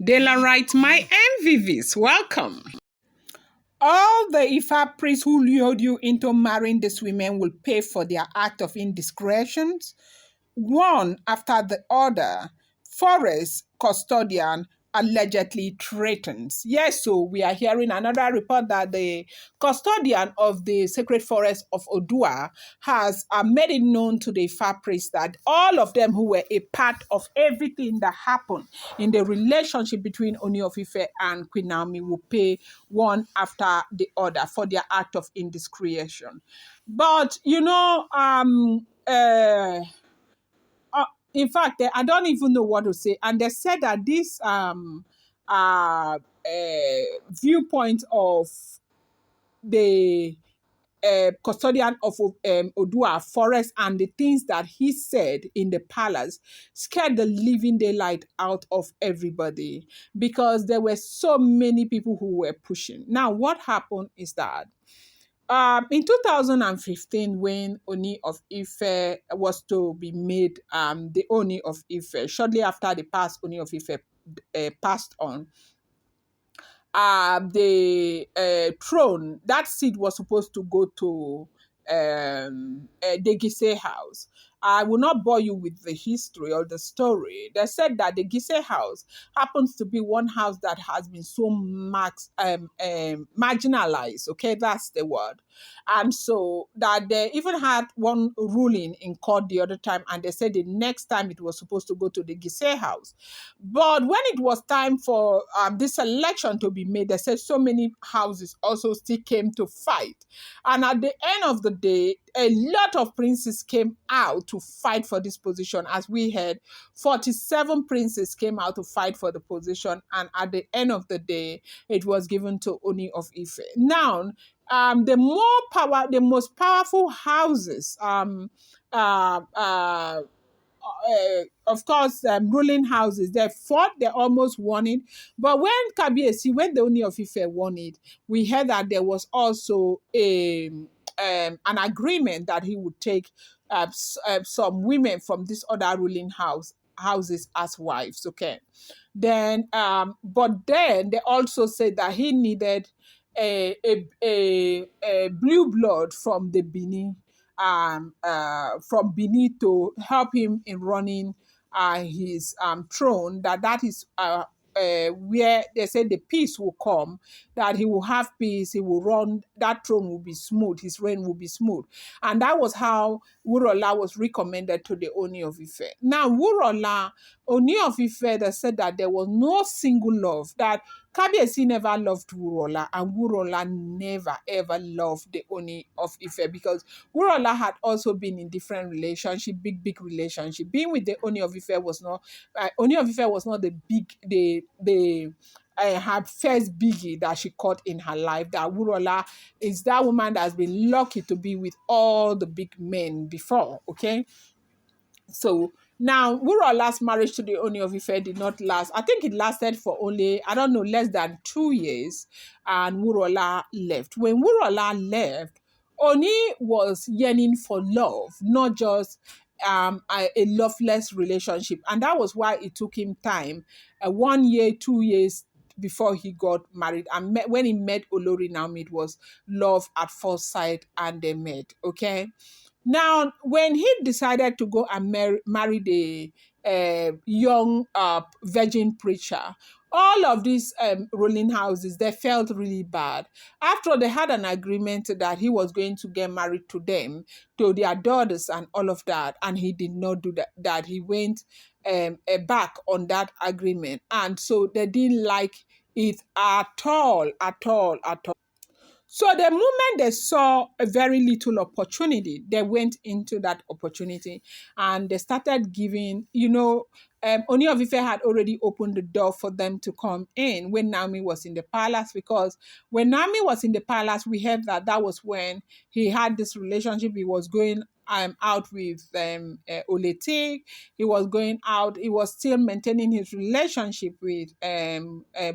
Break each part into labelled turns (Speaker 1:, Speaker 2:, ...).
Speaker 1: Daylight, my MVVs, welcome. All the Ifa priests who lured you into marrying these women will pay for their act of indiscretions, one after the other. Forest Custodian allegedly threatens. Yes, so we are hearing another report that the custodian of the sacred forest of Odua has made it known to the Ifa priest that all of them who were a part of everything that happened in the relationship between Ooni of Ife and Queen Naomi will pay one after the other for their act of indiscretion. But uh, in fact, I don't even know what to say. And they said that this viewpoint of the custodian of Odua Forest and the things that he said in the palace scared the living daylight out of everybody because there were so many people who were pushing. Now, what happened is that in 2015, when Ooni of Ife was to be made the Ooni of Ife, shortly after the past Ooni of Ife passed on, the throne, that seat was supposed to go to the Gise house. I will not bore you with the history or the story. They said that the Gise house happens to be one house that has been so marginalized. Okay, that's the word. And so that they even had one ruling in court the other time, and they said the next time it was supposed to go to the Gise house. But when it was time for this election to be made, they said so many houses also still came to fight. And at the end of the day, a lot of princes came out to fight for this position. As we heard, 47 princes came out to fight for the position. And at the end of the day, it was given to Ooni of Ife. Now, the most powerful houses, of course, ruling houses, they fought, they almost won it. But when the Ooni of Ife won it, we heard that there was also an agreement that he would take some women from this other ruling houses as wives. Okay, then but then they also said that he needed a blue blood from the Benin from Benin to help him in running his throne. That is where they said the peace will come, that he will have peace, he will run, that throne will be smooth, his reign will be smooth. And that was how Wurola was recommended to the Ooni of Ife. Now, Ooni of Ife, they said that there was no single love, that Kabiyesi never loved Wurola, and Wurola never ever loved the Ooni of Ife, because Wurola had also been in different relationship, big relationship. Being with the Ooni of Ife was not, Ooni of Ife was not her first biggie that she caught in her life. That Wurola is that woman that has been lucky to be with all the big men before. Okay, so now Wurola's marriage to the Ooni of Ife did not last. I think it lasted for only, I don't know, less than 2 years, and Wurola left. When Wurola left, Ooni was yearning for love, not just a loveless relationship. And that was why it took him time, 1 year, 2 years before he got married. And when he met Olori Naomi, it was love at first sight, and they met. Okay. Now, when he decided to go and marry the young virgin preacher, all of these ruling houses, they felt really bad. After they had an agreement that he was going to get married to them, to their daughters and all of that, and he did not do that he went back on that agreement. And so they didn't like it at all, at all, at all. So the moment they saw a very little opportunity, they went into that opportunity and they started giving, Ooni of Ife had already opened the door for them to come in when Naomi was in the palace, because when Naomi was in the palace, we heard that was when he had this relationship. He was going out with Oletik. He was going out. He was still maintaining his relationship with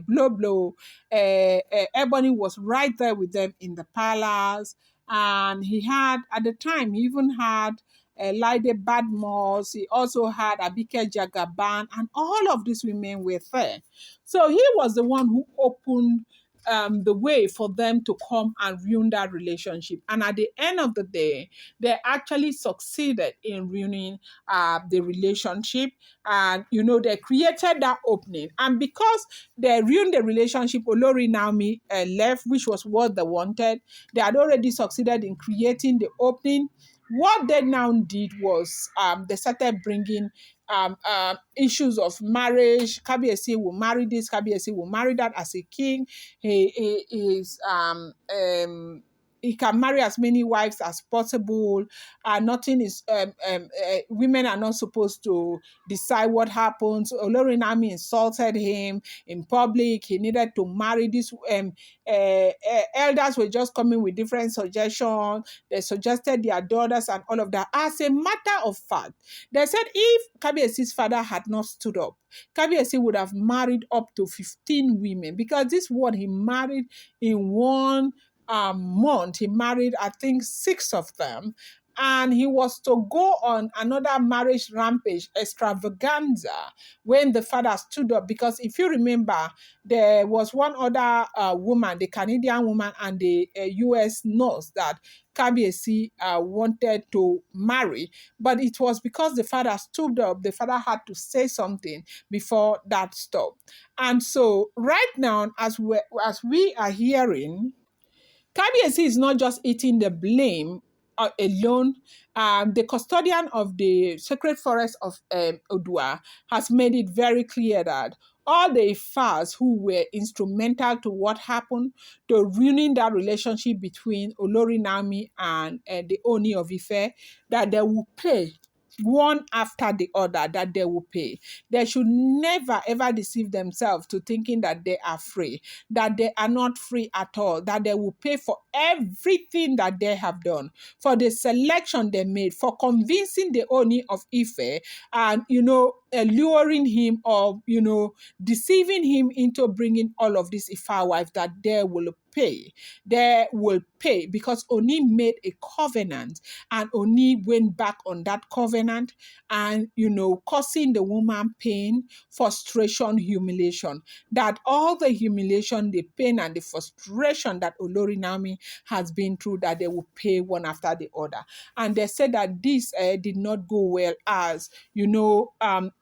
Speaker 1: Blow Blow. Ebony was right there with them in the palace, and he had, at the time, he even had Laide Badmos. He also had Abike Jagaban, and all of these women were there. So he was the one who opened the way for them to come and ruin that relationship. And at the end of the day, they actually succeeded in ruining the relationship. And, they created that opening. And because they ruined the relationship, Olori Naomi left, which was what they wanted. They had already succeeded in creating the opening. What they now did was they started bringing issues of marriage. Kabiyesi will marry this, Kabiyesi will marry that as a king. He is he can marry as many wives as possible. Nothing is women are not supposed to decide what happens. Olori Naomi insulted him in public. He needed to marry this. Elders were just coming with different suggestions. They suggested their daughters and all of that. As a matter of fact, they said if Kabiyesi's father had not stood up, Kabiyesi would have married up to 15 women, because this one he married in one month. He married, I think, 6 of them. And he was to go on another marriage rampage extravaganza when the father stood up. Because if you remember, there was one other woman, the Canadian woman and the US nurse that Kabiyesi wanted to marry. But it was because the father stood up, the father had to say something before that stopped. And so right now, as we are hearing, Kabiyesi is not just eating the blame alone. The custodian of the sacred forest of Odua has made it very clear that all the Ifas who were instrumental to what happened, to ruining that relationship between Olori Naomi and the Ooni of Ife, that they will pay one after the other, that they will pay. They should never ever deceive themselves to thinking that they are free, that they are not free at all, that they will pay for everything that they have done, for the selection they made, for convincing the Oni of Ife and, luring him or, deceiving him into bringing all of these Ifa wives, that they will pay. They will pay because Oni made a covenant and Oni went back on that covenant and, causing the woman pain, frustration, humiliation. That all the humiliation, the pain, and the frustration that Olori Naomi has been through, that they will pay one after the other. And they said that this did not go well, as,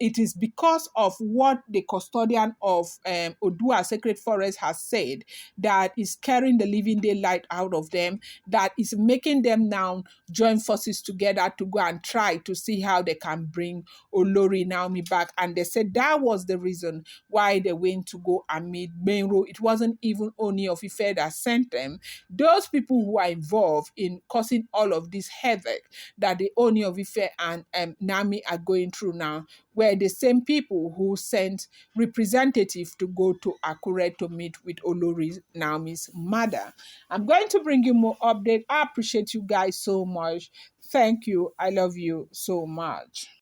Speaker 1: it is because of what the custodian of Odua Sacred Forest has said that is scaring the living daylight out of them, that is making them now join forces together to go and try to see how they can bring Olori Naomi back. And they said that was the reason why they went to go and meet Benro. It wasn't even Oni of Ife that sent them. Those people who are involved in causing all of this havoc that the Oni of Ife and Naomi are going through now were the same people who sent representatives to go to Akure to meet with Olori Naomi's mother. I'm going to bring you more update. I appreciate you guys so much. Thank you. I love you so much.